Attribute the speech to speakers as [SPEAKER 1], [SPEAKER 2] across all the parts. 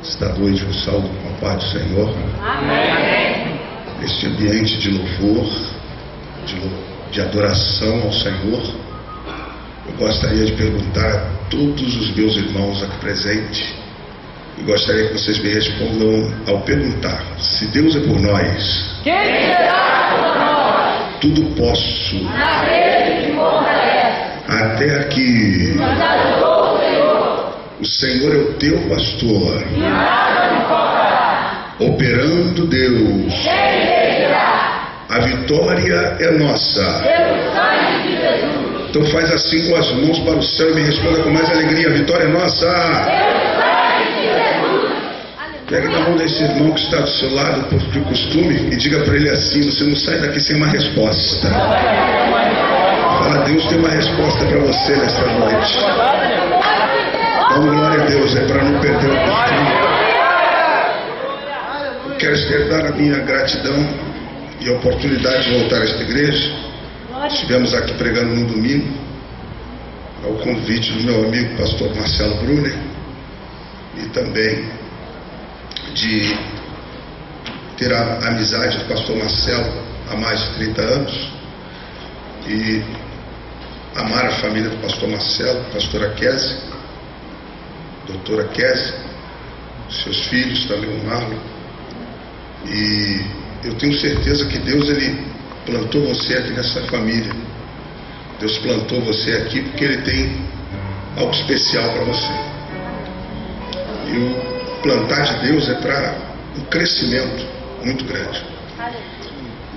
[SPEAKER 1] Está doente com saúde com a paz do Senhor.
[SPEAKER 2] Amém.
[SPEAKER 1] Este ambiente de louvor, de adoração ao Senhor, eu gostaria de perguntar a todos os meus irmãos aqui presentes, e gostaria que vocês me respondam ao perguntar: se Deus é por nós,
[SPEAKER 2] quem será por nós?
[SPEAKER 1] Tudo posso
[SPEAKER 2] Naquele que fortalece.
[SPEAKER 1] Até aqui.
[SPEAKER 2] Nos ajudou o Senhor.
[SPEAKER 1] O Senhor é o teu pastor.
[SPEAKER 2] E nada me faltará.
[SPEAKER 1] Operando Deus.
[SPEAKER 2] Quem impedirá?
[SPEAKER 1] A vitória é nossa.
[SPEAKER 2] Pelo sangue de Jesus.
[SPEAKER 1] Então faz assim com as mãos para o céu e me responda com mais alegria: a vitória é nossa.
[SPEAKER 2] Pelo sangue de Jesus.
[SPEAKER 1] Pegue na mão desse irmão que está do seu lado por costume e diga para ele assim: você não sai daqui sem uma resposta. Fala, Deus tem uma resposta para você nesta noite. Dá glória a Deus, é para não perder o costume. Quero externar a minha gratidão e a oportunidade de voltar a esta igreja. Estivemos aqui pregando no domingo, ao convite do meu amigo pastor Marcelo Brunner, e também de ter a amizade do pastor Marcelo há mais de 30 anos e amar a família do pastor Marcelo, pastora Kézia, doutora Kézia, seus filhos também, o Marlon. E eu tenho certeza que Deus, ele plantou você aqui nessa família. Deus plantou você aqui porque ele tem algo especial para você. E o plantar de Deus é para um crescimento muito grande.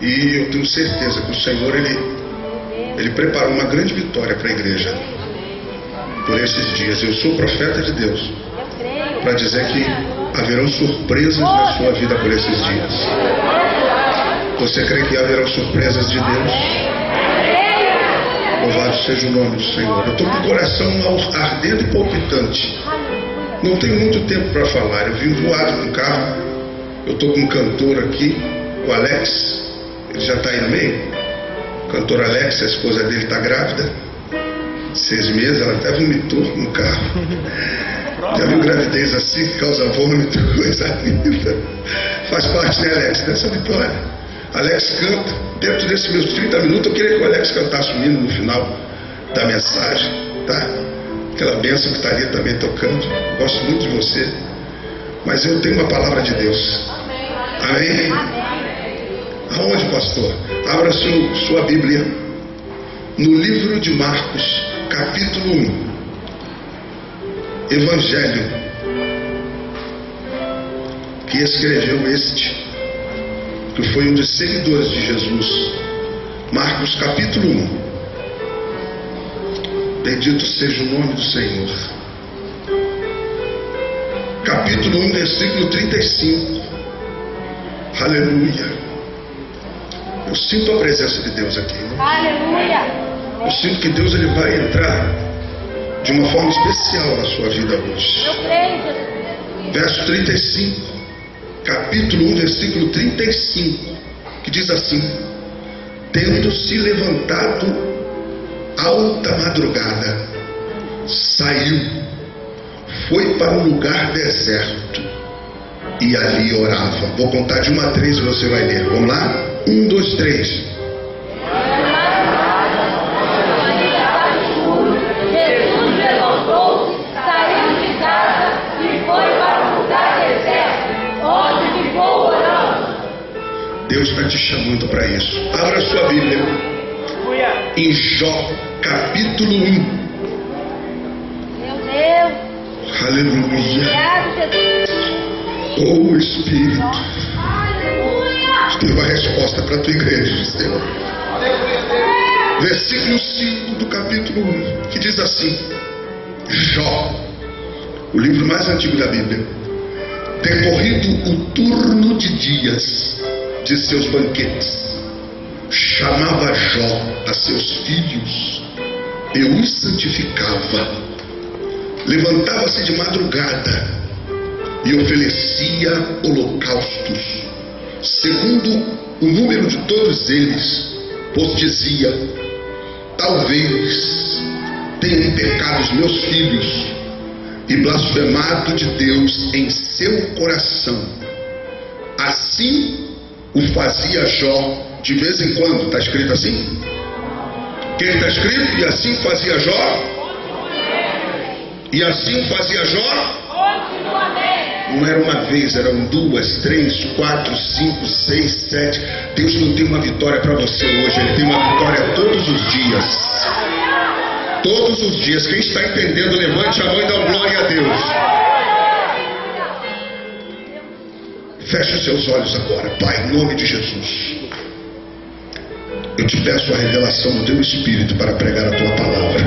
[SPEAKER 1] E eu tenho certeza que o Senhor, ele preparou uma grande vitória para a igreja por esses dias. Eu sou profeta de Deus para dizer que haverão surpresas na sua vida por esses dias. Você crê que haverão surpresas de Deus? Louvado seja o nome do Senhor. Eu estou com o coração ardendo e palpitante. Não tenho muito tempo para falar. Eu vim voado com o carro. Eu estou com um cantor aqui, o Alex. Ele já está aí no meio. O cantor Alex, a esposa dele está grávida. 6 meses, ela até vomitou no carro. Já viu gravidez assim, que causa vômito, coisa linda. Faz parte, né, Alex, dessa vitória. Alex canta. Dentro desses meus 30 minutos, eu queria que o Alex cantasse o hino no final da mensagem, tá? Aquela bênção que está ali também tocando. Gosto muito de você. Mas eu tenho uma palavra de Deus. Amém? Aonde, pastor? Abra sua Bíblia no livro de Marcos, capítulo 1. Evangelho que escreveu este, que foi um dos seguidores de Jesus. Marcos capítulo 1. Bendito seja o nome do Senhor. Capítulo 1, versículo 35. Aleluia. Eu sinto a presença de Deus aqui, né?
[SPEAKER 2] Aleluia.
[SPEAKER 1] Eu sinto que Deus, ele vai entrar de uma forma especial na sua vida hoje.
[SPEAKER 2] Eu creio, Jesus.
[SPEAKER 1] Verso 35, capítulo 1, versículo 35, que diz assim: tendo se levantado alta madrugada, saiu, foi para um lugar deserto e ali orava. Vou contar de 1 a 3 e você vai ler. Vamos lá? 1, 2, 3. Deus está te chamando para isso. Abra sua Bíblia em Jó, capítulo 1.
[SPEAKER 2] Meu Deus.
[SPEAKER 1] Aleluia. Oh Espírito, tem uma resposta para a tua igreja, Senhor. Versículo 5 do capítulo 1, que diz assim: Jó, o livro mais antigo da Bíblia. Decorrido o turno de dias de seus banquetes, chamava Jó a seus filhos e os santificava. Levantava-se de madrugada e oferecia holocaustos, segundo o número de todos eles, pois dizia: talvez tenham pecado os meus filhos e blasfemado de Deus em seu coração. Assim o fazia Jó de vez em quando. Está escrito assim? Quem está escrito? E assim fazia Jó? E assim fazia Jó? Não era uma vez, eram 2, 3, 4, 5, 6, 7. Deus não tem uma vitória para você hoje, Ele tem uma vitória todos os dias. Todos os dias. Quem está entendendo, levante a mão e dá glória a Deus. Feche os seus olhos agora. Pai, em nome de Jesus, eu te peço a revelação do teu Espírito para pregar a tua palavra,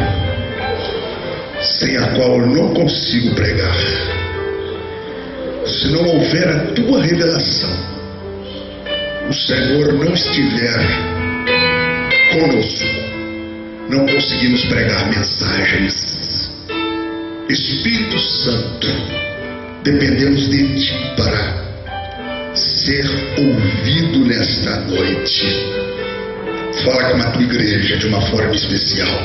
[SPEAKER 1] sem a qual eu não consigo pregar. Se não houver a tua revelação, o Senhor não estiver conosco, não conseguimos pregar mensagens. Espírito Santo, dependemos de ti para ser ouvido nesta noite. Fala com a tua igreja de uma forma especial.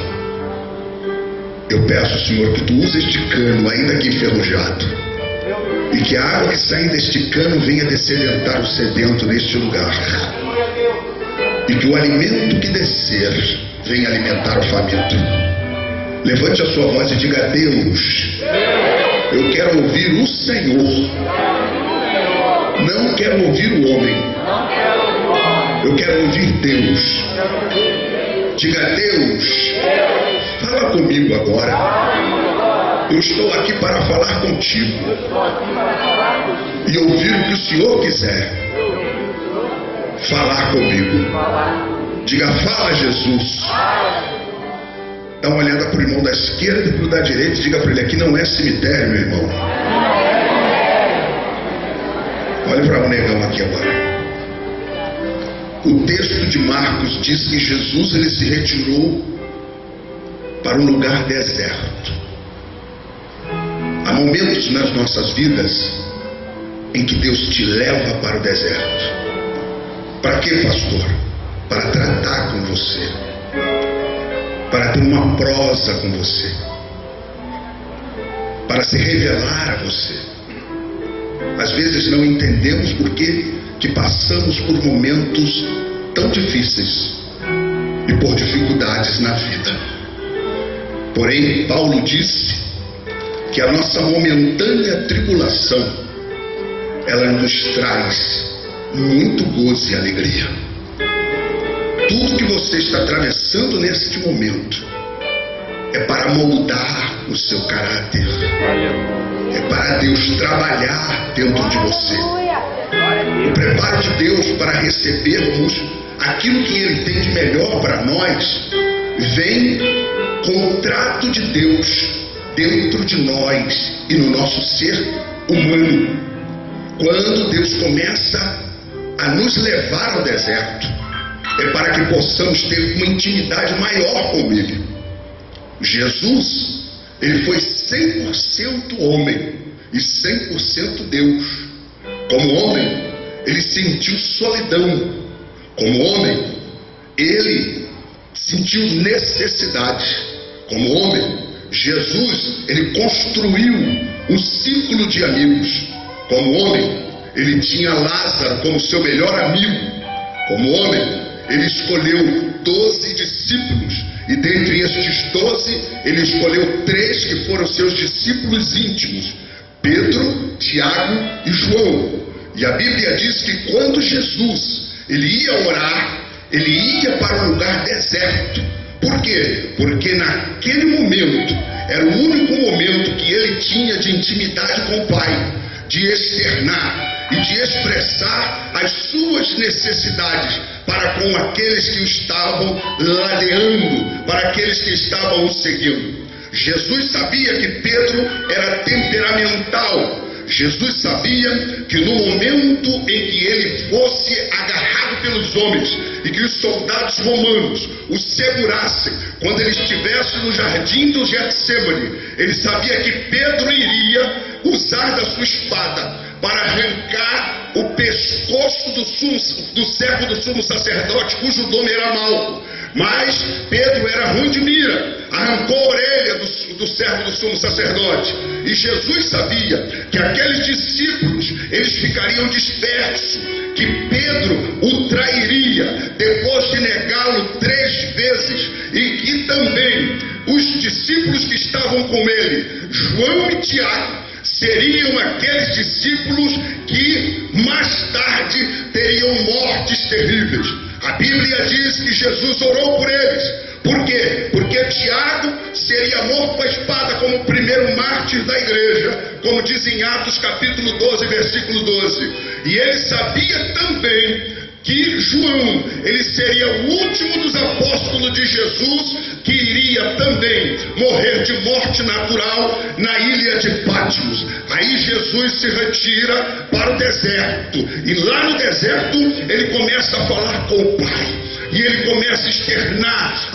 [SPEAKER 1] Eu peço, Senhor, que tu uses este cano, ainda que enferrujado, e que a água que sai deste cano venha descedentar o sedento neste lugar, e que o alimento que descer venha alimentar o faminto. Levante a sua voz e diga: Deus, eu quero ouvir o Senhor, não quero ouvir o homem, eu quero ouvir Deus. Diga: Deus, fala comigo agora. Eu estou aqui para falar contigo e ouvir o que o Senhor quiser falar comigo. Diga: fala, Jesus. Dá uma olhada para o irmão da esquerda e para o da direita e diga para ele: aqui não é cemitério, meu irmão. Olha para o negão aqui agora. O texto de Marcos diz que Jesus ele se retirou para um lugar deserto. Há momentos nas nossas vidas em que Deus te leva para o deserto. Para quê, pastor? Para tratar com você, para ter uma prosa com você, para se revelar a você. Às vezes não entendemos por que passamos por momentos tão difíceis e por dificuldades na vida. Porém, Paulo disse que a nossa momentânea tribulação, ela nos traz muito gozo e alegria. Tudo que você está atravessando neste momento é para moldar o seu caráter, é para Deus trabalhar dentro de você. O preparo de Deus para recebermos aquilo que Ele tem de melhor para nós vem com o trato de Deus dentro de nós e no nosso ser humano. Quando Deus começa a nos levar ao deserto, é para que possamos ter uma intimidade maior com Ele. Jesus, Ele foi 100% homem e 100% Deus. Como homem, Ele sentiu solidão. Como homem, Ele sentiu necessidade. Como homem, Jesus, Ele construiu um círculo de amigos. Como homem, Ele tinha Lázaro como seu melhor amigo. Como homem, Ele escolheu 12 discípulos, e dentre estes 12, Ele escolheu 3 que foram seus discípulos íntimos: Pedro, Tiago e João. E a Bíblia diz que quando Jesus ele ia orar, ele ia para um lugar deserto. Por quê? Porque naquele momento era o único momento que ele tinha de intimidade com o Pai, de externar e de expressar as suas necessidades para com aqueles que o estavam ladeando, para aqueles que estavam o seguindo. Jesus sabia que Pedro era temperamental. Jesus sabia que no momento em que ele fosse agarrado pelos homens e que os soldados romanos o segurassem, quando ele estivesse no jardim do Getsêmani, ele sabia que Pedro iria usar da sua espada para arrancar o pescoço do servo do sumo sacerdote, cujo nome era Malco. Mas Pedro era ruim de mira, arrancou a orelha do servo do sumo sacerdote. E Jesus sabia que aqueles discípulos, eles ficariam dispersos, que Pedro o trairia depois de negá-lo 3 vezes, e que também os discípulos que estavam com ele, João e Tiago, seriam aqueles discípulos que mais tarde teriam mortes terríveis. A Bíblia diz que Jesus orou por eles. Por quê? Porque Tiago seria morto com a espada como o primeiro mártir da igreja, como diz em Atos capítulo 12, versículo 12. E ele sabia também que João, ele seria o último dos apóstolos de Jesus, que iria também morrer de morte natural na ilha de Patmos. Aí Jesus se retira para o deserto, e lá no deserto ele começa a falar com o Pai. E ele começa a externar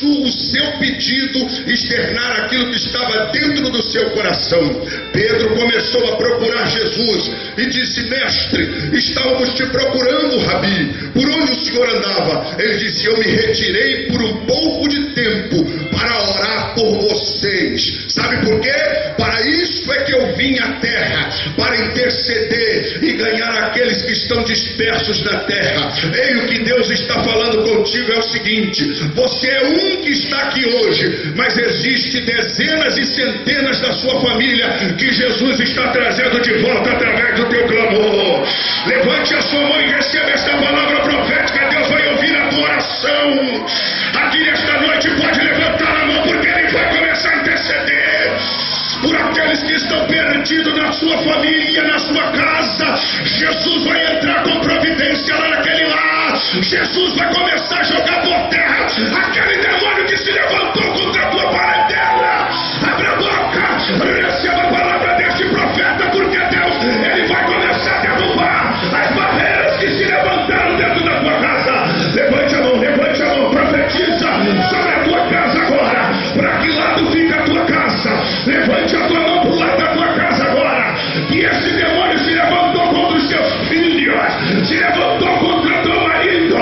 [SPEAKER 1] o seu pedido, externar aquilo que estava dentro do seu coração. Pedro começou a procurar Jesus e disse: Mestre, estávamos te procurando, Rabi, por onde o Senhor andava? Ele disse: eu me retirei por um pouco de tempo para orar por vocês. Sabe por quê? Para isso é que eu vim à terra, para interceder e ganhar aqueles que estão dispersos na terra. Ei, o que Deus está falando contigo é o seguinte: você é um que está aqui hoje, mas existe dezenas e centenas da sua família que Jesus está trazendo de volta através do teu clamor. Levante a sua mão e receba esta palavra profética. Deus vai ouvir a tua oração. Aqui nesta noite pode levantar a mão, porque Ele vai começar a interceder por aqueles que estão perdidos na sua família, na sua casa. Jesus vai entrar com providência lá naquele lar. Jesus vai começar a jogar por terra aquele demônio que se levantou contra a tua parentela. Abra a boca, receba a palavra deste profeta, porque Deus, Ele vai começar a derrubar as barreiras que se levantaram dentro da tua casa. Levante a mão, profetiza sobre a tua casa agora. Para que lado fica a tua casa? Levante a tua mão para o lado da tua casa agora. Que esse demônio se levantou contra os teus filhos, se levantou contra teu marido,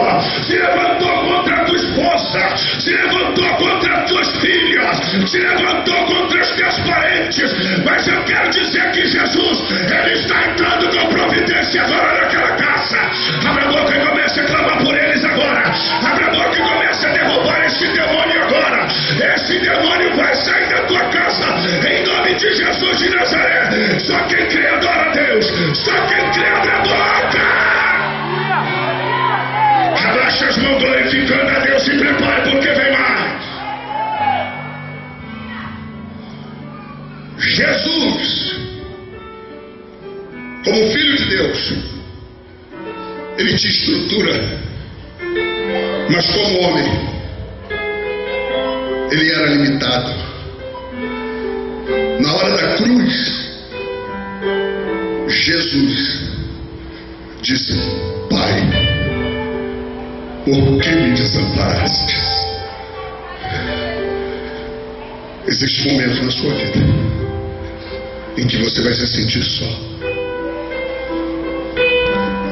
[SPEAKER 1] se levantou contra a tua esposa, se levantou contra os teus filhos, se levantou contra os teus parentes. Mas eu quero dizer que Jesus, Ele está entrando com providência agora naquela casa. Abra a boca e comece a clamar por eles agora. Abra a boca e comece a derrubar esse demônio agora. Esse demônio vai sair da tua casa em nome de Jesus de Nazaré. Só quem crê adora a Deus. Só quem crê abre a boca. Abaixa as mãos glorificando a Deus. Se prepare porque vem mais. Jesus, como Filho de Deus, Ele te estrutura, mas como homem Ele era limitado. Na hora da cruz, Jesus disse: Pai, por que me desamparaste? Existe um momento na sua vida em que você vai se sentir só,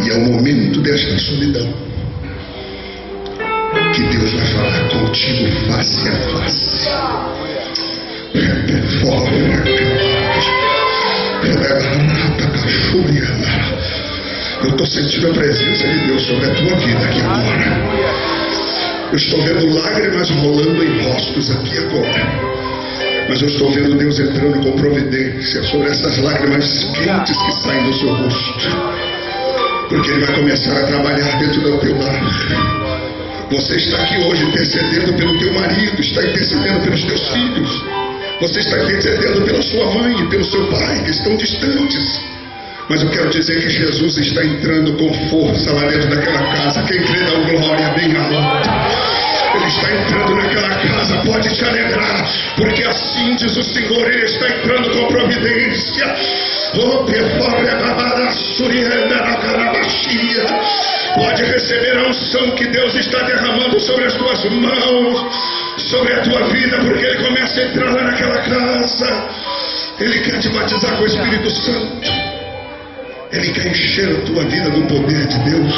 [SPEAKER 1] e é o momento desta solidão que Deus vai falar contigo face a face. Eu estou sentindo a presença de Deus sobre a tua vida aqui agora. Eu estou vendo lágrimas rolando em rostos aqui agora. Mas eu estou vendo Deus entrando com providência sobre essas lágrimas quentes que saem do seu rosto. Porque Ele vai começar a trabalhar dentro do teu lar. Você está aqui hoje intercedendo pelo teu marido, está intercedendo pelos teus filhos. Você está intercedendo pela sua mãe e pelo seu pai, que estão distantes. Mas eu quero dizer que Jesus está entrando com força lá dentro daquela casa. Quem crê dá glória bem alto. Ele está entrando naquela casa, pode te alegrar, porque assim diz o Senhor, Ele está entrando com providência. Pode receber a unção que Deus está derramando sobre as tuas mãos, sobre a tua vida, porque Ele começa a entrar lá naquela casa. Ele quer te batizar com o Espírito Santo. Ele quer encher a tua vida do poder de Deus.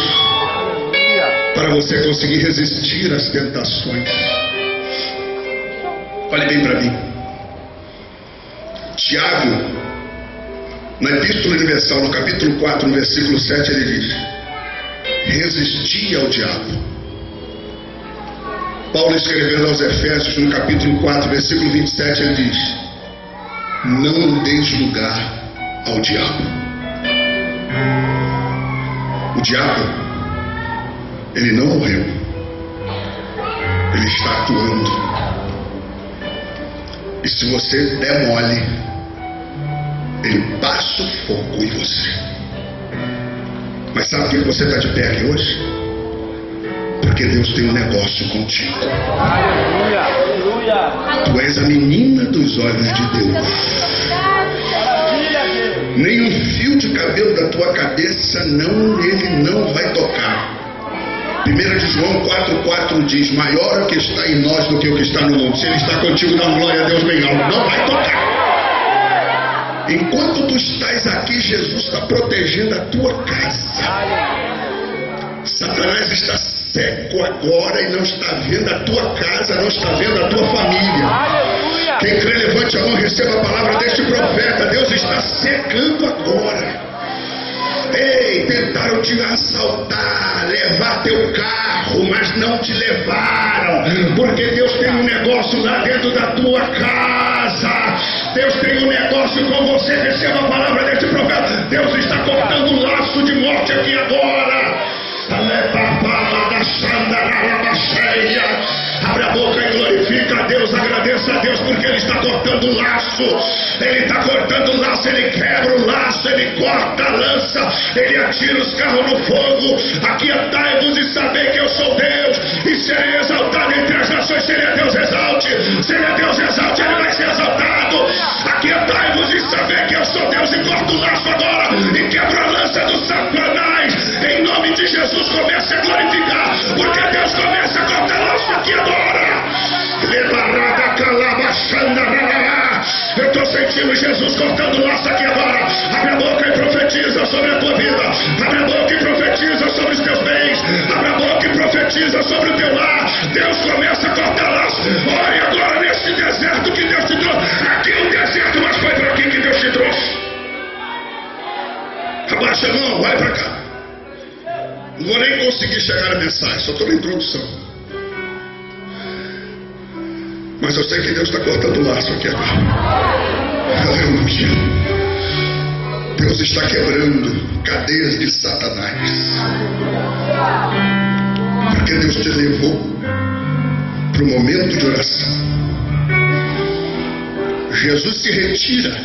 [SPEAKER 1] para você conseguir resistir às tentações. Olhe bem para mim. Tiago, na Epístola Universal, no capítulo 4, no versículo 7, ele diz: resisti ao diabo. Paulo, escrevendo aos Efésios, no capítulo 4, versículo 27, ele diz: não deis lugar ao diabo. O diabo, ele não morreu, ele está atuando. E se você der mole, ele passa o fogo em você. Mas sabe por que você está de pé aqui hoje? Porque Deus tem um negócio contigo.
[SPEAKER 3] Aleluia, aleluia.
[SPEAKER 1] Tu és a menina dos olhos de Deus. Nem um fio de cabelo da tua cabeça ele não vai tocar. 1 João 4,4 diz: maior é o que está em nós do que o que está no mundo. Se ele está contigo, dá glória a Deus bem alto. Não vai tocar. Enquanto tu estás aqui, Jesus está protegendo a tua casa. Satanás está cego agora e não está vendo a tua casa, não está vendo a tua família. Quem crê, levante a mão e receba a palavra deste profeta. Deus está cegando agora. Ei, tentaram te assaltar, levar teu carro, mas não te levaram, porque Deus tem um negócio lá dentro da tua casa. Deus tem um negócio com você. Receba a palavra deste profeta. Deus está cortando um laço de morte aqui agora. Abre a boca e glorifica a Deus, agradeça a Deus, porque Ele está cortando o laço. Ele está cortando o laço, Ele quebra o laço, Ele corta a lança, Ele atira os carros no fogo. Aquietai-vos e sabei que eu sou Deus, e serei exaltado entre as nações. Se Ele é Deus, exalte. Se Ele é Deus, exalte, Ele vai ser exaltado. Aquietai-vos e sabei que eu sou Deus, e corta o laço agora, e quebra a lança do Satanás. Em nome de Jesus, comece a glorificar, porque Deus começa a cortar laço aqui agora. Eu estou sentindo Jesus cortando laço aqui agora. Abre a boca e profetiza sobre a tua vida. Abre a boca e profetiza sobre os teus bens. Abre a boca e profetiza sobre o teu lar. Deus começa a cortar laço. Ore agora nesse deserto que Deus te trouxe. Aqui é um deserto, mas foi para aqui que Deus te trouxe. Abaixa a mão, vai para cá. Não vou nem conseguir chegar na mensagem, só estou na introdução. Mas eu sei que Deus está cortando o laço aqui agora. Aleluia. Deus está quebrando cadeias de Satanás. Porque Deus te levou para o momento de oração. Jesus se retira.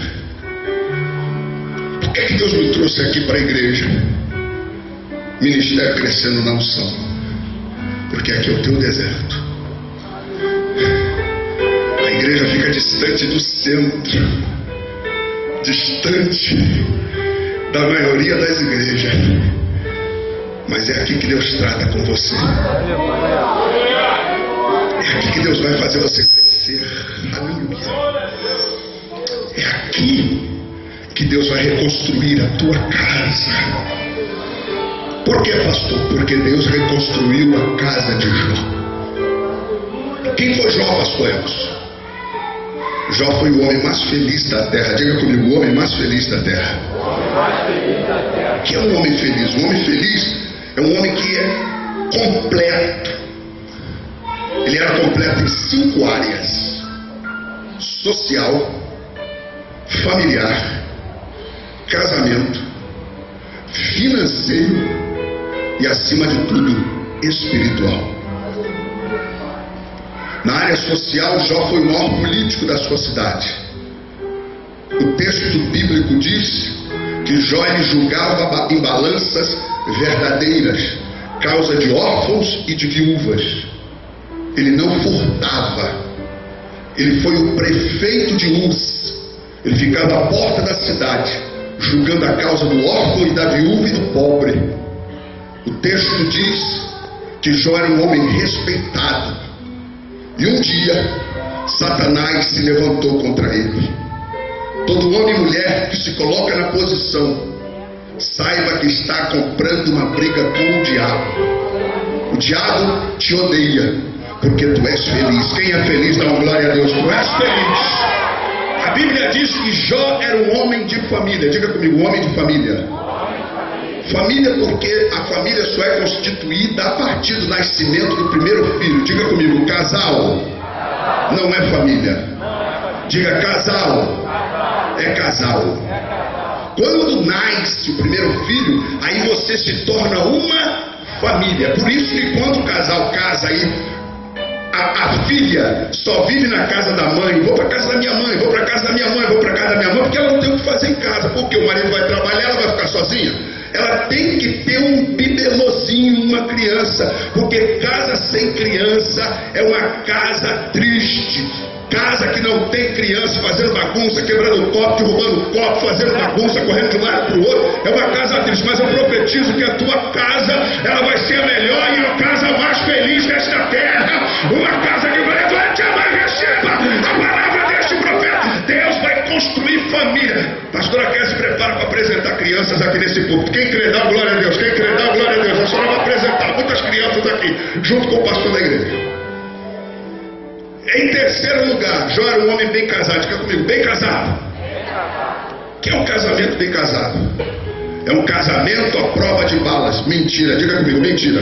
[SPEAKER 1] Por que Deus me trouxe aqui para a igreja? Ministério crescendo na unção. Porque aqui é o teu deserto. A igreja fica distante do centro, distante da maioria das igrejas, mas é aqui que Deus trata com você. É aqui que Deus vai fazer você crescer. Aleluia. É aqui que Deus vai reconstruir a tua casa. Por que, pastor? Porque Deus reconstruiu a casa de Jó. Quem foi Jó, pastor Elcio? Jó foi o homem mais feliz da terra. Diga comigo, o homem mais feliz da terra. O que é um homem feliz? Um homem feliz é um homem que é completo. Ele era completo em 5 áreas: social, familiar, casamento, financeiro e, acima de tudo, espiritual. Na área social, Jó foi o maior político da sua cidade. O texto bíblico diz que Jó ele julgava em balanças verdadeiras, causa de órfãos e de viúvas. Ele não furtava. Ele foi o prefeito de Uz. Ele ficava à porta da cidade, julgando a causa do órfão e da viúva e do pobre. O texto diz que Jó era um homem respeitado. E um dia, Satanás se levantou contra ele. Todo homem e mulher que se coloca na posição, saiba que está comprando uma briga com o diabo. O diabo te odeia porque tu és feliz. Quem é feliz dá uma glória a Deus. Tu és feliz. A Bíblia diz que Jó era um homem de família. Diga comigo, um homem de família. Família, porque a família só é constituída a partir do nascimento do primeiro filho. Diga comigo, casal não é família. Diga, casal é casal. Quando nasce o primeiro filho, aí você se torna uma família. Por isso que quando o casal casa aí, a filha só vive na casa da mãe. Vou para casa da minha mãe, vou para casa da minha mãe, vou para casa da minha mãe, porque ela não tem o que fazer em casa. Porque o marido vai trabalhar, ela vai ficar sozinha. Ela tem que ter um bibelôzinho, uma criança, porque casa sem criança é uma casa triste. Casa que não tem criança fazendo bagunça, quebrando copo, derrubando copo, fazendo bagunça, correndo de um lado para o outro, é uma casa triste. Mas eu profetizo que a tua casa, ela vai ser a melhor e a casa mais feliz desta terra. Uma casa que vai receba a palavra deste profeta. Deus vai construir família. Pastora Kézia se prepara para apresentar crianças aqui nesse púlpito. Quem crê, dá glória a Deus. Quem crê, dá glória a Deus. A senhora vai apresentar muitas crianças aqui, junto com o pastor da igreja. Em terceiro lugar, Jó era um homem bem casado. Diga comigo, bem casado. O que é um casamento bem casado? É um casamento à prova de balas. Mentira, diga comigo, mentira.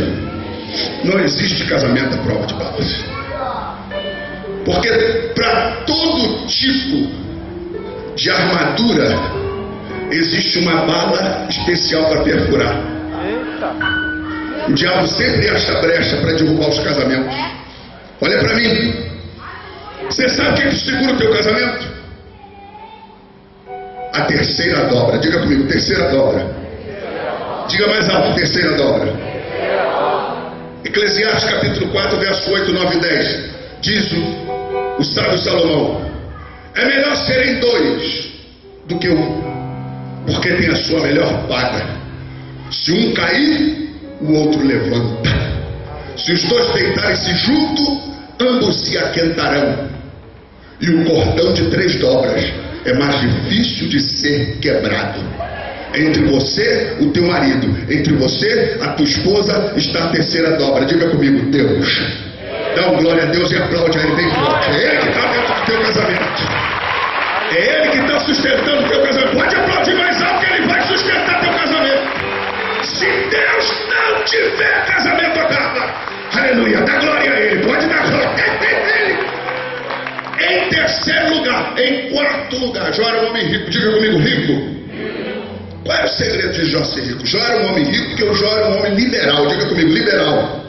[SPEAKER 1] Não existe casamento à prova de balas. Porque para todo tipo de armadura existe uma bala especial para perfurar. O diabo sempre acha brecha para derrubar os casamentos. Olha para mim. Você sabe o que segura o teu casamento? A terceira dobra. Diga comigo, terceira dobra. Diga mais alto, terceira dobra. Eclesiastes capítulo 4, verso 8, 9 e 10. Diz o sábio Salomão: é melhor serem dois do que um, porque tem a sua melhor paga. Se um cair, o outro levanta. Se os dois deitarem-se junto, ambos se aquentarão. E o cordão de 3 dobras é mais difícil de ser quebrado. Entre você, o teu marido, entre você, a tua esposa, está a terceira dobra. Diga comigo, Deus. Dá uma glória a Deus e aplaude a Ele bem forte. É Ele que está dentro do teu casamento. É Ele que está sustentando o teu casamento. Pode aplaudir mais alto que Ele vai sustentar teu casamento. Se Deus não tiver, casamento acaba. Aleluia, dá glória a Ele. Pode dar glória a Ele. Em terceiro lugar, em quarto lugar, Jó era um homem rico. Diga comigo, rico. Qual é o segredo de Jó ser rico? Jó era um homem rico porque o Jó era um homem liberal. Diga comigo, liberal.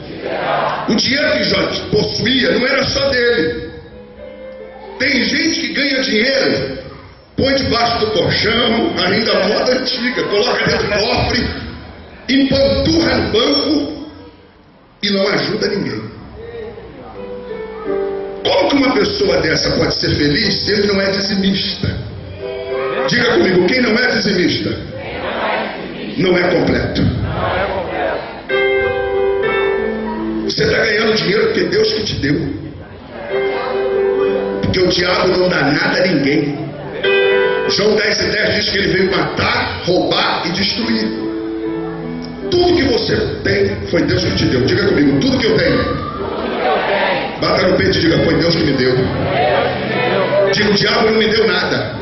[SPEAKER 1] O dinheiro que Jó possuía não era só dele. Tem gente que ganha dinheiro, põe debaixo do colchão, ainda a moda antiga, coloca dentro do cofre, empanturra no banco e não ajuda ninguém. Como que uma pessoa dessa pode ser feliz se ele não é dizimista? Diga comigo, quem não é dizimista? Não é completo. Você está ganhando dinheiro porque Deus que te deu. Porque o diabo não dá nada a ninguém. João 10:10 diz que ele veio matar, roubar e destruir. Tudo que você tem foi Deus que te deu. Diga comigo, tudo que eu tenho. Bata no peito e diga, foi Deus que me deu. Diga, o diabo não me deu nada.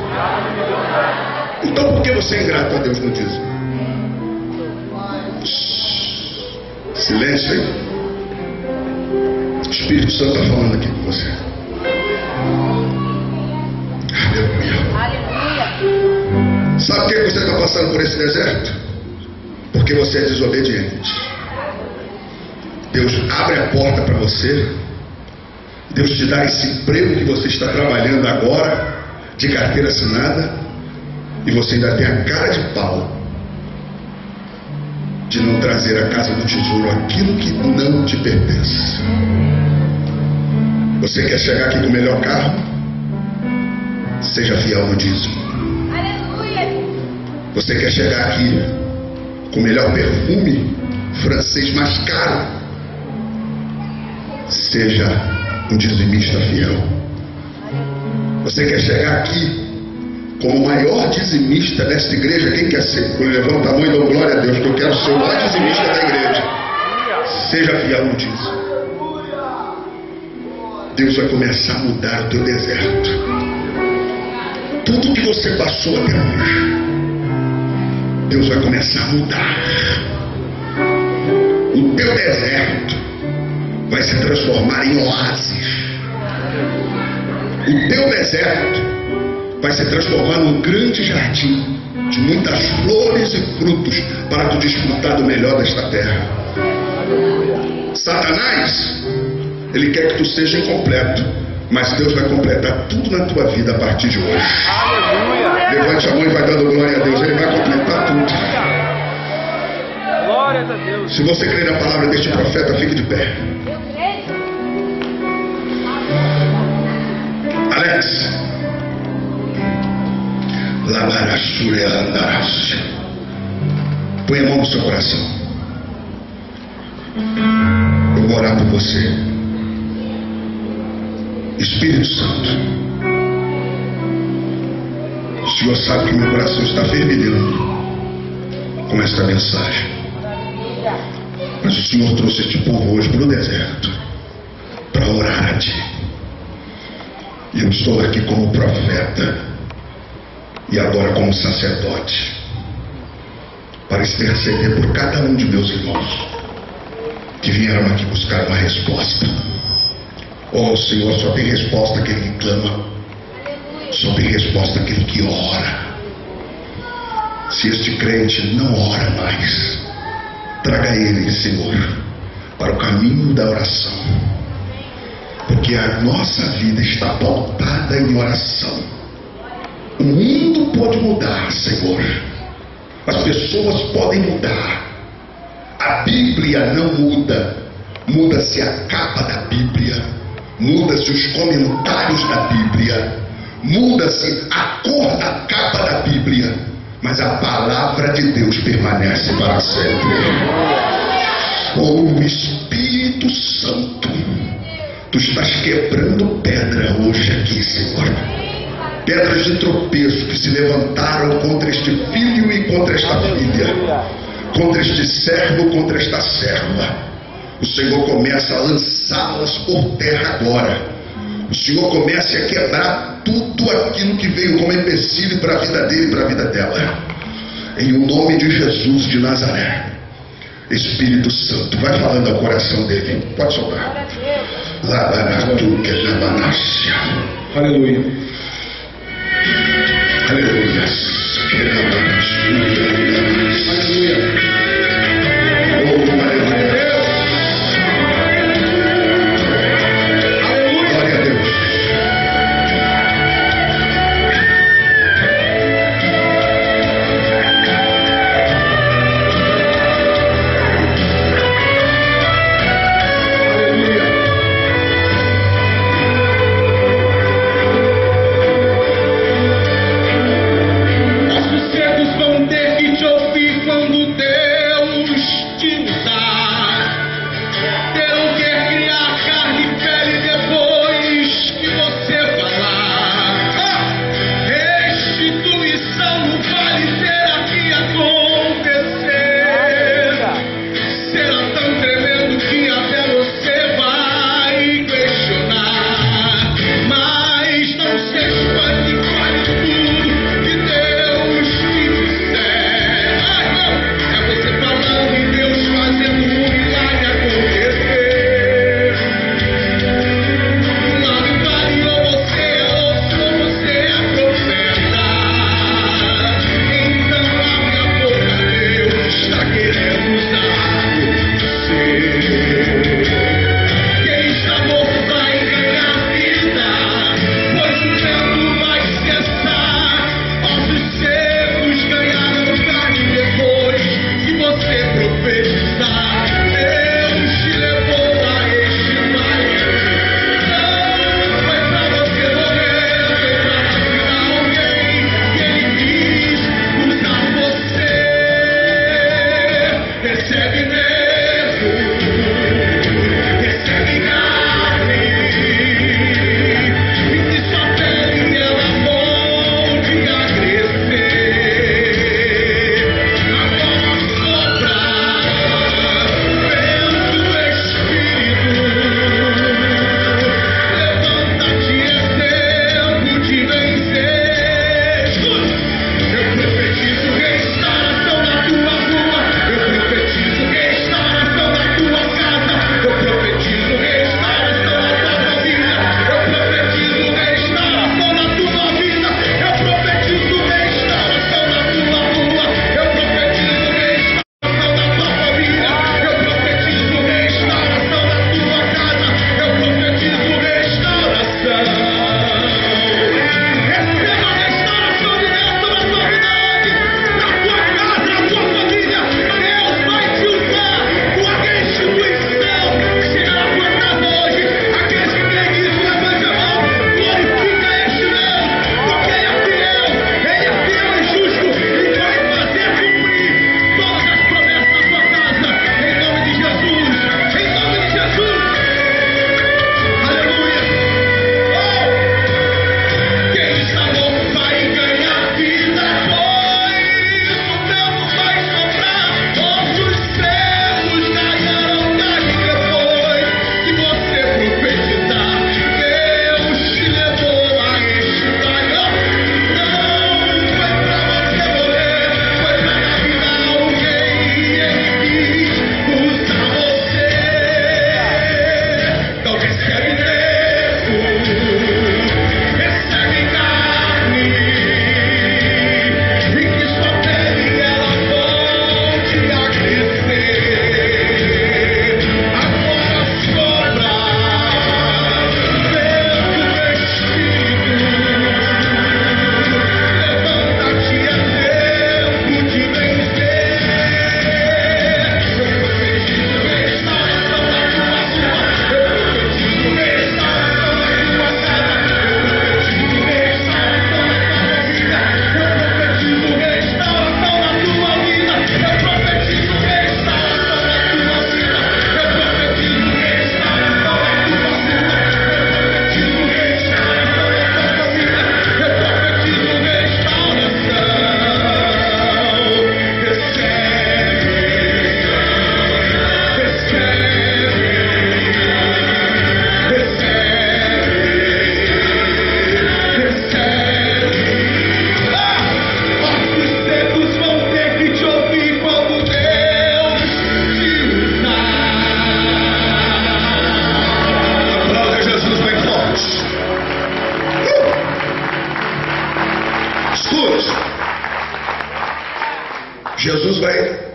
[SPEAKER 1] Então por que você é ingrato a Deus no dízimo? Silêncio aí. O Espírito Santo está falando aqui com você. Aleluia. Sabe por que você está passando por esse deserto? Porque você é desobediente. Deus abre a porta para você. Deus te dá esse emprego que você está trabalhando agora, de carteira assinada, e você ainda tem a cara de pau de não trazer à casa do tesouro aquilo que não te pertence. Você quer chegar aqui com o melhor carro? Seja fiel no dízimo.
[SPEAKER 2] Aleluia.
[SPEAKER 1] Você quer chegar aqui com o melhor perfume francês mais caro? Seja um dizimista fiel. Você quer chegar aqui como o maior dizimista desta igreja? Quem quer ser? Levanta a mão e dá glória a Deus, que eu quero ser o maior dizimista da igreja. Seja fiel no dízimo. Deus vai começar a mudar o teu deserto. Tudo que você passou até hoje, Deus vai começar a mudar. O teu deserto vai se transformar em oásis. O teu deserto vai se transformar num grande jardim de muitas flores e frutos para tu desfrutar do melhor desta terra. Satanás, ele quer que tu seja incompleto, mas Deus vai completar tudo na tua vida a partir de hoje. Levante a mão e vai dando glória a Deus. Ele vai completar tudo.
[SPEAKER 3] Glória a Deus.
[SPEAKER 1] Se você crê na palavra deste profeta, fique de pé. Alex, põe a mão no seu coração. Eu vou orar por você. Espírito Santo, o Senhor sabe que meu coração está fervilhando com esta mensagem, mas o Senhor trouxe este povo hoje para o deserto para orar a Ti. E eu estou aqui como profeta e agora como sacerdote para interceder por cada um de meus irmãos que vieram aqui buscar uma resposta. Oh Senhor, só tem resposta aquele que clama, só tem resposta aquele que ora. Se este crente não ora mais, traga ele, Senhor, para o caminho da oração, porque a nossa vida está pautada em oração. O mundo pode mudar, Senhor, as pessoas podem mudar, a Bíblia não muda. Muda-se a capa da Bíblia, muda-se os comentários da Bíblia, muda-se a cor da capa da Bíblia, mas a palavra de Deus permanece para sempre. Oh Espírito Santo, Tu estás quebrando pedra hoje aqui, Senhor. Pedras de tropeço que se levantaram contra este filho e contra esta filha, contra este servo, contra esta serva. O Senhor começa a lançá-las por terra agora. O Senhor começa a quebrar tudo aquilo que veio como empecilho para a vida dele e para a vida dela. Em o nome de Jesus de Nazaré. Espírito Santo, vai falando ao coração dele. Pode soltar. Aleluia. Aleluia.
[SPEAKER 4] Nossos cegos vão ter que te ouvir.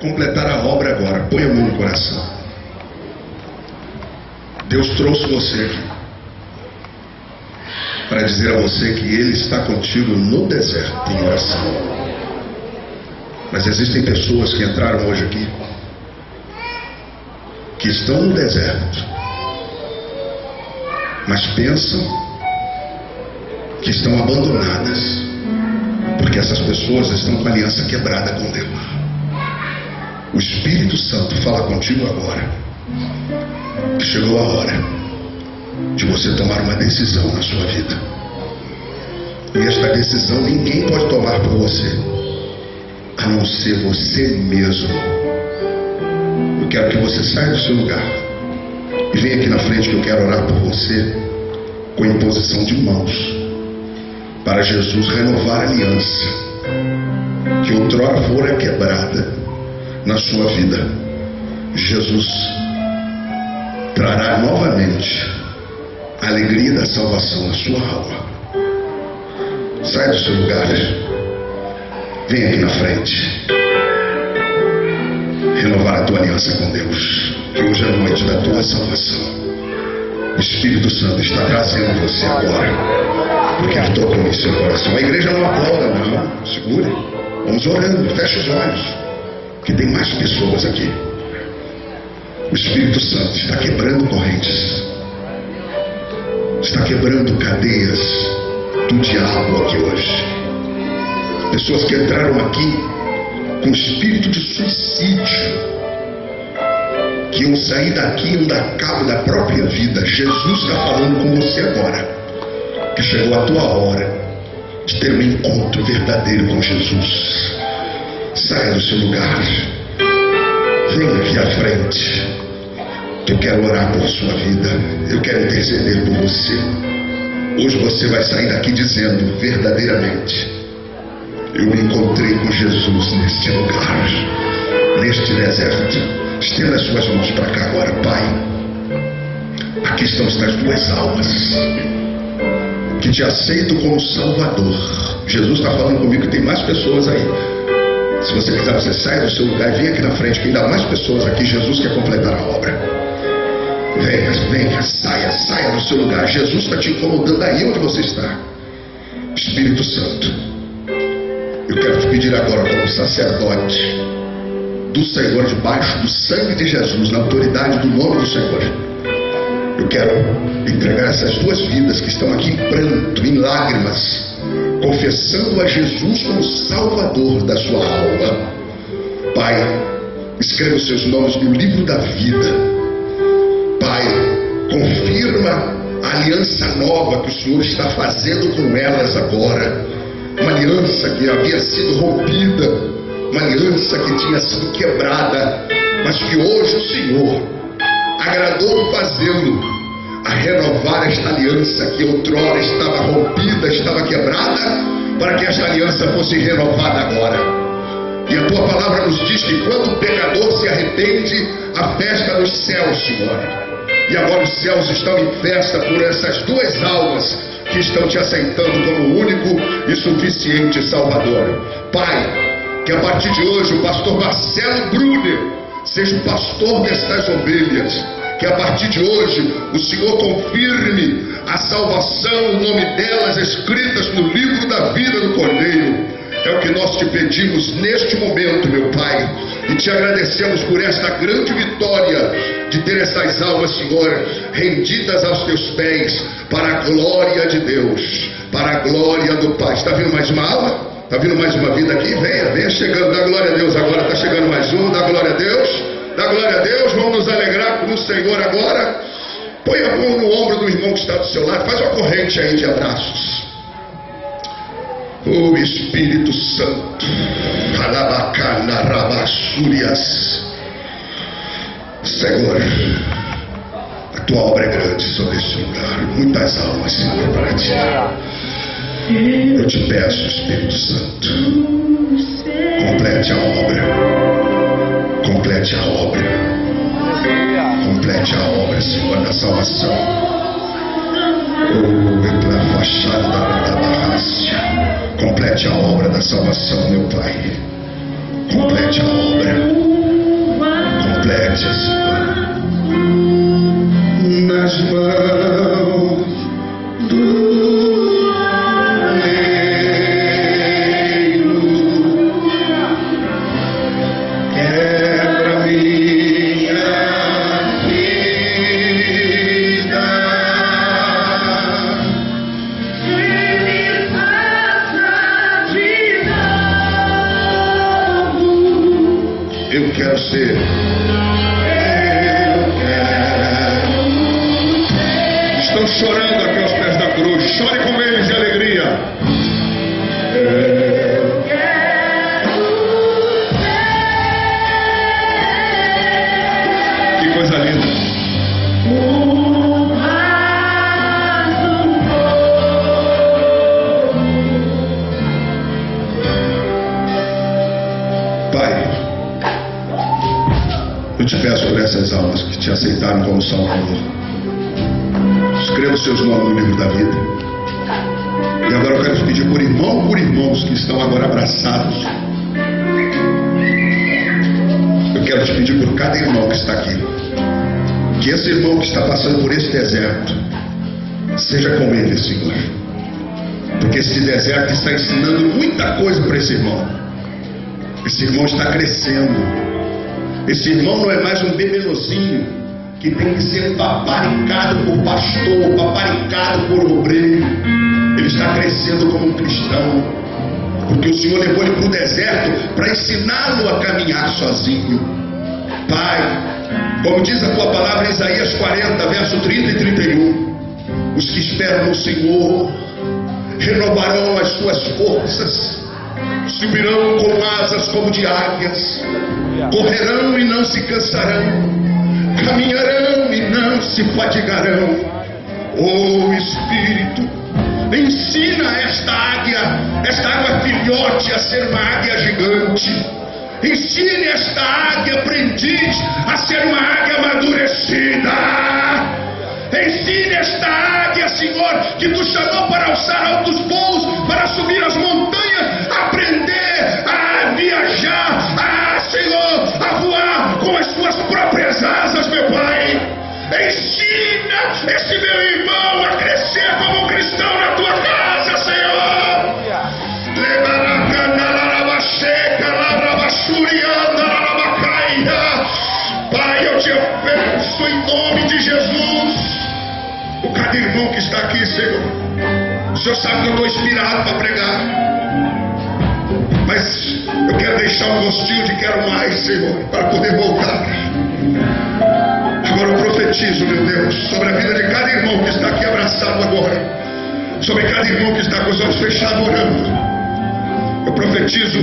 [SPEAKER 1] completar a obra agora. Põe a mão no coração. Deus trouxe você aqui para dizer a você que Ele está contigo no deserto em oração. Mas existem pessoas que entraram hoje aqui que estão no deserto, mas pensam que estão abandonadas, porque essas pessoas estão com a aliança quebrada com Deus. O Espírito Santo fala contigo agora que chegou a hora de você tomar uma decisão na sua vida. E esta decisão ninguém pode tomar por você, a não ser você mesmo. Eu quero que você saia do seu lugar e venha aqui na frente, que eu quero orar por você com imposição de mãos, para Jesus renovar a aliança que outrora fora quebrada na sua vida. Jesus trará novamente a alegria da salvação na sua alma. Sai do seu lugar, vem aqui na frente renovar a tua aliança com Deus, que hoje é a noite da tua salvação. O Espírito Santo está trazendo você agora, porque Ele tocou em seu coração. A igreja não aplauda, não. Segure. Vamos orando, feche os olhos, que tem mais pessoas aqui. O Espírito Santo está quebrando correntes, está quebrando cadeias do diabo aqui hoje. Pessoas que entraram aqui com espírito de suicídio, que iam sair daqui, iam dar cabo da própria vida. Jesus está falando com você agora, que chegou a tua hora de ter um encontro verdadeiro com Jesus. Saia do seu lugar, venha aqui à frente, que eu quero orar por sua vida, eu quero interceder por você. Hoje você vai sair daqui dizendo verdadeiramente: eu me encontrei com Jesus neste lugar, neste deserto. Estenda as suas mãos para cá agora. Pai, aqui estão estas duas almas que te aceitam como Salvador. Jesus está falando comigo que tem mais pessoas aí. Se você quiser, você sai do seu lugar e vem aqui na frente, que ainda mais pessoas aqui. Jesus quer completar a obra. Venha, venha, saia do seu lugar. Jesus está te incomodando aí onde você está. Espírito Santo, eu quero te pedir agora, como sacerdote do Senhor, debaixo do sangue de Jesus, na autoridade do nome do Senhor, eu quero entregar essas duas vidas que estão aqui em pranto, em lágrimas, confessando a Jesus como Salvador da sua alma. Pai, escreva os seus nomes no livro da vida. Pai, confirma a aliança nova que o Senhor está fazendo com elas agora. Uma aliança que havia sido rompida, uma aliança que tinha sido quebrada, mas que hoje o Senhor agradou fazê-lo a renovar esta aliança que outrora estava rompida, estava quebrada, para que esta aliança fosse renovada agora. E a tua palavra nos diz que quando o pecador se arrepende, a festa nos céus, Senhor. E agora os céus estão em festa por essas duas almas que estão te aceitando como o único e suficiente Salvador. Pai, que a partir de hoje o pastor Marcelo Brunner seja o pastor destas ovelhas. Que a partir de hoje o Senhor confirme a salvação, o nome delas escritas no livro da vida do Cordeiro. É o que nós te pedimos neste momento, meu Pai, e te agradecemos por esta grande vitória de ter essas almas, Senhor, rendidas aos teus pés, para a glória de Deus, para a glória do Pai. Está vindo mais uma alma? Está vindo mais uma vida aqui? Venha chegando. Dá glória a Deus agora. Está chegando mais um. Dá glória a Deus. Dá glória a Deus. Vamos nos alegrar com o Senhor agora. Põe a mão no ombro do irmão que está do seu lado. Faz uma corrente aí de abraços. O Espírito Santo. Alabacana rabassúrias. Senhor, a tua obra é grande sobre esse lugar. Muitas almas, Senhor, para ti. Eu te peço, Espírito Santo, complete a obra, complete a obra, complete a obra, Senhor, da salvação. Pela fachada da barraça, complete a obra da salvação, meu Pai. Complete a obra. Complete, Senhor. Nas mãos do oleiro, quebra minha vida, e me faça de novo. Eu quero ser. Estão chorando aqui aos pés da cruz. Chore com eles de alegria. Eu quero ser. Que coisa linda. Pai, eu te peço por essas almas que te aceitaram como Salvador. Escreva os seus nomes no livro da vida. E agora eu quero te pedir por irmãos que estão agora abraçados. Eu quero te pedir por cada irmão que está aqui, que esse irmão que está passando por esse deserto seja com ele, Senhor. Porque esse deserto está ensinando muita coisa para esse irmão. Esse irmão está crescendo. Esse irmão não é mais um bebelozinho que tem que ser paparicado por pastor, paparicado por obreiro. Ele está crescendo como um cristão, porque o Senhor levou ele para o deserto para ensiná-lo a caminhar sozinho. Pai, como diz a tua palavra em Isaías 40, verso 30 e 31, os que esperam no Senhor renovarão as suas forças, subirão com asas como de águias, correrão e não se cansarão, caminharão e não se fatigarão. Oh Espírito, ensina esta águia filhote a ser uma águia gigante. Ensine esta águia aprendiz a ser uma águia amadurecida. Ensine esta águia, Senhor, que tu chamou para alçar altos voos, para subir as montanhas, aprender a viajar, Senhor, a voar com as suas próprias asas, meu Pai. Ensina esse meu irmão a crescer como cristão na tua casa, Senhor. Pai, eu te peço em nome de Jesus, o cada irmão que está aqui, Senhor. O Senhor sabe que eu estou inspirado para pregar, mas eu quero deixar um gostinho de quero mais, Senhor, para poder voltar. Agora eu profetizo, meu Deus, sobre a vida de cada irmão que está aqui abraçado agora, sobre cada irmão que está com os olhos fechados orando. Eu profetizo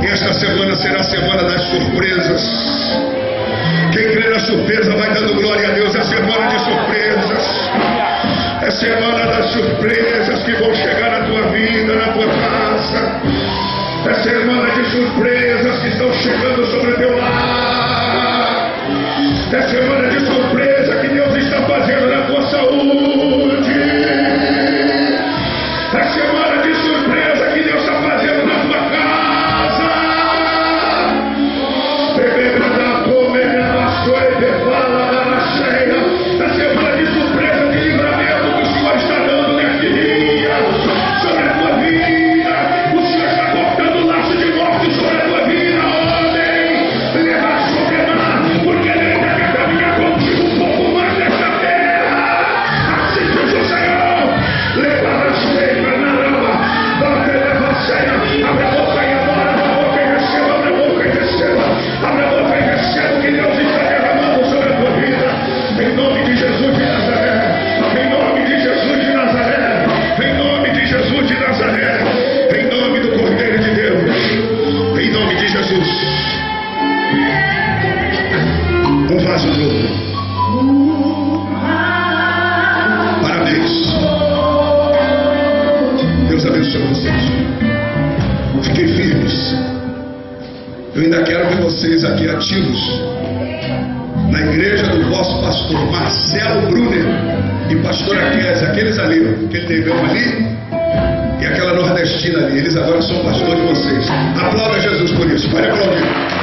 [SPEAKER 1] que esta semana será a semana das surpresas. Quem crê na surpresa vai dando glória a Deus. É semana de surpresas. É semana das surpresas que vão chegar na tua vida, na tua casa. É semana de surpresas que estão chegando sobre o teu lar. É semana de surpresa que Deus está fazendo na tua saúde. É semana de surpresa que Deus está fazendo na tua casa. É semana de surpresa, de livramento que o Senhor está dando neste dia sobre a tua vida. O Senhor está cortando o laço de morte sobre a tua vida, homem. Leva a sua pena, porque Ele ainda quer caminhar contigo um pouco mais nesta terra. Assim diz o Senhor. Leva a cheia, na lama, leva a cheia, abre a boca e adora, abre a boca e receba, abre a boca e receba, abre a boca e receba o que Deus está derramando sobre a tua vida. Em nome de Jesus de Nazaré, em nome de Jesus de Nazaré, em nome de Jesus de Nazaré, em nome do Cordeiro de Deus, em nome de Jesus. Um vaso novo. Parabéns. Deus abençoe vocês. Fiquem firmes. Eu ainda quero ver vocês aqui ativos na igreja do vosso pastor Marcelo Brunner e pastora Kézia, aqueles ali, aquele negão ali, e aquela nordestina ali. Eles agora são pastor de vocês. Aplauda Jesus por isso. Pode aplaudir.